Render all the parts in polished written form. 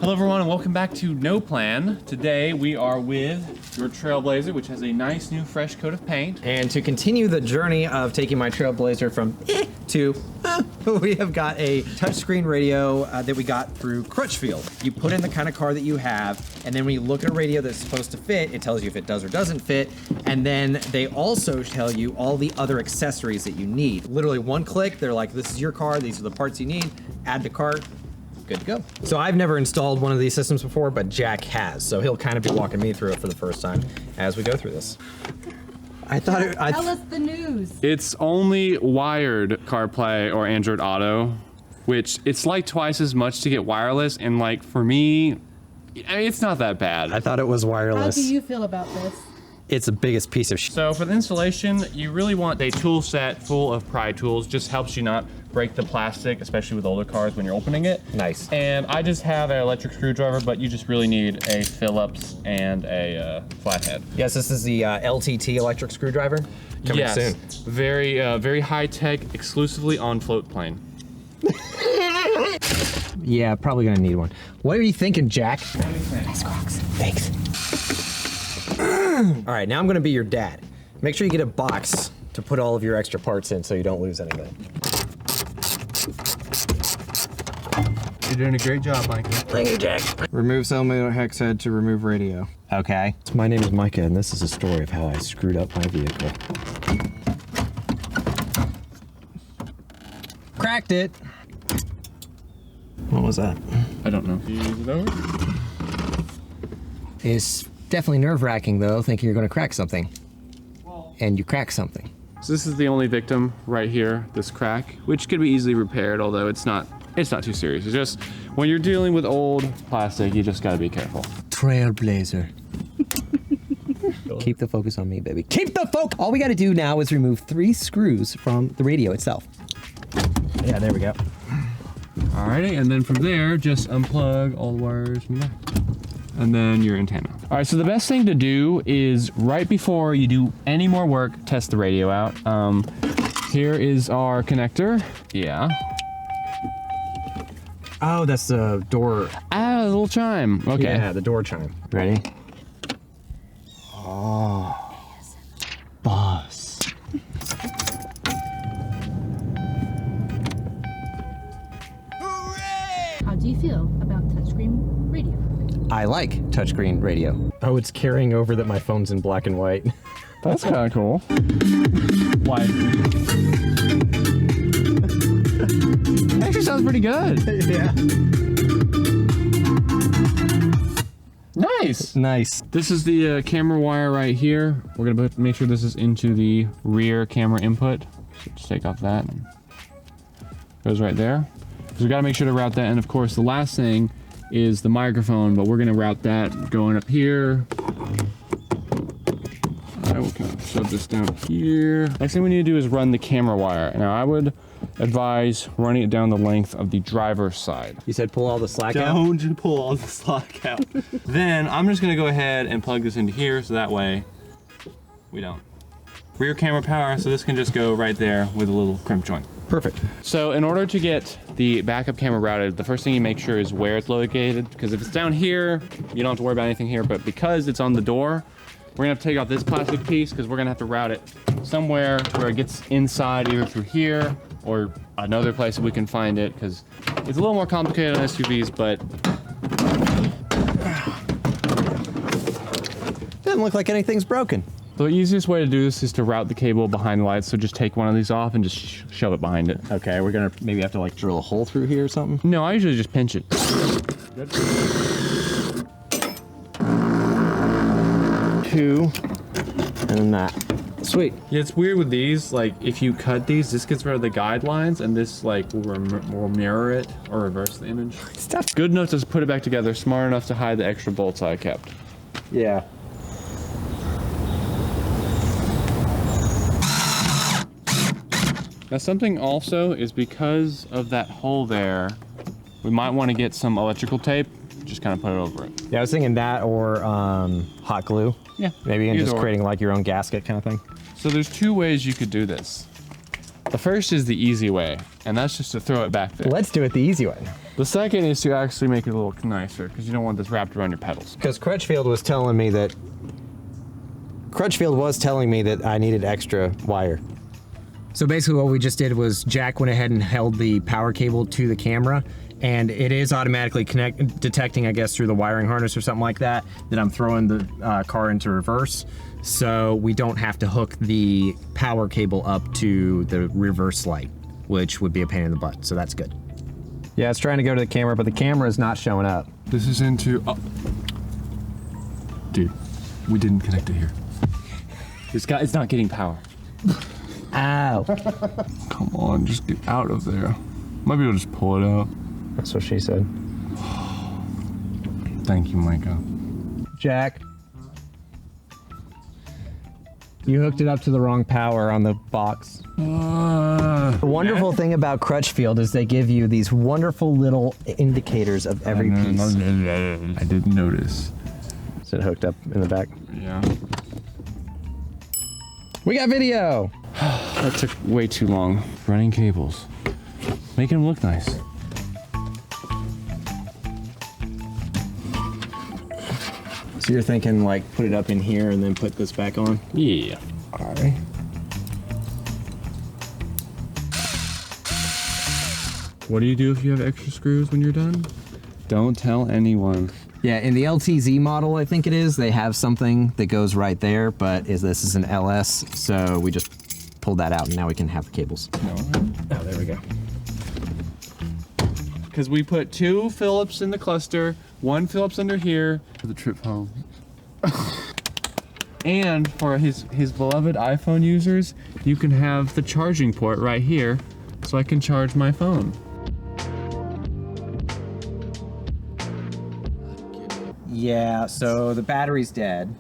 Hello everyone and welcome back to No Plan. Today we are with your Trailblazer, which has a nice new fresh coat of paint. And to continue the journey of taking my Trailblazer from to we have got a touchscreen radio that we got through Crutchfield. You put in the kind of car that you have, and then when you look at a radio that's supposed to fit, it tells you if it does or doesn't fit, and then they also tell you all the other accessories that you need. Literally one click, they're like, this is your car, these are the parts you need, add to cart, good to go. So I've never installed one of these systems before, but Jack has, so he'll kind of be walking me through it for the first time as we go through this. Tell us the news. It's only wired CarPlay or Android Auto, which it's like twice as much to get wireless, and like for me, I mean, it's not that bad. I thought it was wireless. How do you feel about this? It's the biggest piece of shit. So for the installation, you really want a tool set full of pry tools. Just helps you not break the plastic, especially with older cars when you're opening it. Nice. And I just have an electric screwdriver, but you just really need a Phillips and a flathead. Yes, this is the LTT electric screwdriver. Coming soon. Very, very high tech, exclusively on float plane. Yeah, probably gonna need one. What are you thinking, Jack? Nice Crocs. Thanks. All right, now I'm gonna be your dad. Make sure you get a box to put all of your extra parts in so you don't lose anything. You're doing a great job, Mike. Thank you, Jack. Remove cell hex head to remove radio. Okay. My name is Micah, and this is a story of how I screwed up my vehicle. Cracked it. What was that? I don't know. Use it over? It's definitely nerve-wracking, though, thinking you're gonna crack something. And you crack something. So this is the only victim right here, this crack, which could be easily repaired, although it's not too serious. It's just when you're dealing with old plastic, you just gotta be careful. Trailblazer. Keep the focus on me, baby. Keep the focus! All we gotta do now is remove 3 screws from the radio itself. Yeah, there we go. Alrighty, and then from there, just unplug all the wires from there. And then your antenna. All right, so the best thing to do is right before you do any more work, test the radio out. Here is our connector. Yeah. Oh, that's the door. Ah, a little chime. Okay. Yeah, the door chime. Ready? Oh. Boss. How do you feel about touchscreen radio? I like touchscreen radio. Oh, it's carrying over that my phone's in black and white. That's kind of cool. Why? Actually sounds pretty good. Yeah. Nice. Nice. This is the camera wire right here. We're gonna make sure this is into the rear camera input. So just take off that. Goes right there. So we gotta make sure to route that. And of course, the last thing is the microphone, but we're gonna route that going up here. I will kind of shove this down here. Next thing we need to do is run the camera wire. Now I would advise running it down the length of the driver's side. You said pull all the slack out? Don't pull all the slack out. Then I'm just gonna go ahead and plug this into here so that way we don't. Rear camera power, so this can just go right there with a little crimp joint. Perfect. So in order to get the backup camera routed, the first thing you make sure is where it's located, because if it's down here, you don't have to worry about anything here, but because it's on the door, we're gonna have to take off this plastic piece because we're gonna have to route it somewhere where it gets inside, either through here or another place that we can find it, because it's a little more complicated on SUVs, but Doesn't look like anything's broken. the easiest way to do this is to route the cable behind the lights. So just take one of these off and just shove it behind it. Okay, we're gonna maybe have to like drill a hole through here or something. No, I usually just pinch it. Good. 2, and then that. Sweet. Yeah, it's weird with these. Like, if you cut these, this gets rid of the guidelines, and this like will mirror it or reverse the image. Stuff. Good enough to put it back together. Smart enough to hide the extra bolts I kept. Yeah. Now, something also is because of that hole there, we might want to get some electrical tape. Just kind of put it over it. Yeah, I was thinking that or hot glue. Yeah. Maybe and either just or. creating like your own gasket kind of thing. So there's 2 ways you could do this. The first is the easy way, and that's just to throw it back there. Let's do it the easy way. The second is to actually make it a little nicer because you don't want this wrapped around your pedals. Because Crutchfield was telling me that I needed extra wire. So basically what we just did was Jack went ahead and held the power cable to the camera, and it is automatically detecting, I guess, through the wiring harness or something like that, that I'm throwing the car into reverse. So we don't have to hook the power cable up to the reverse light, which would be a pain in the butt, so that's good. Yeah, it's trying to go to the camera, but the camera is not showing up. This is into... Oh. Dude, we didn't connect it here. It's not getting power. Ow. Come on, just get out of there. Might be able to just pull it out. That's what she said. Thank you, Micah. Jack, you hooked it up to the wrong power on the box. The wonderful thing about Crutchfield is they give you these wonderful little indicators of every piece. I didn't notice. Is it hooked up in the back? Yeah. We got video! That took way too long. Running cables. Making them look nice. So you're thinking like put it up in here and then put this back on? Yeah. All right. What do you do if you have extra screws when you're done? Don't tell anyone. Yeah, in the LTZ model, I think it is, they have something that goes right there, but this is an LS, so we just pulled that out and now we can have the cables. No. Oh, there we go. Because we put 2 Phillips in the cluster, 1 Phillips under here for the trip home. And for his beloved iPhone users, you can have the charging port right here so I can charge my phone. Yeah, so the battery's dead,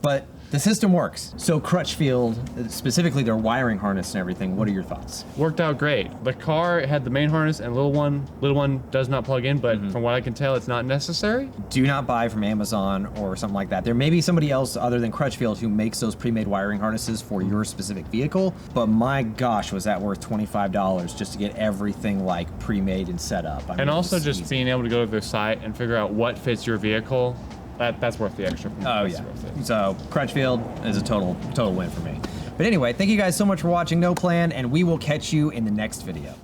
but the system works. So Crutchfield, specifically their wiring harness and everything, what are your thoughts? Worked out great. The car had the main harness and little one does not plug in, but from what I can tell, it's not necessary. Do not buy from Amazon or something like that. There may be somebody else other than Crutchfield who makes those pre-made wiring harnesses for your specific vehicle, but my gosh, was that worth $25 just to get everything like pre-made and set up. I mean, And also just easy. being able to go to their site and figure out what fits your vehicle, that's worth the extra. Oh That's yeah. worth it. So Crutchfield is a total win for me. But anyway, thank you guys so much for watching No Plan, and we will catch you in the next video.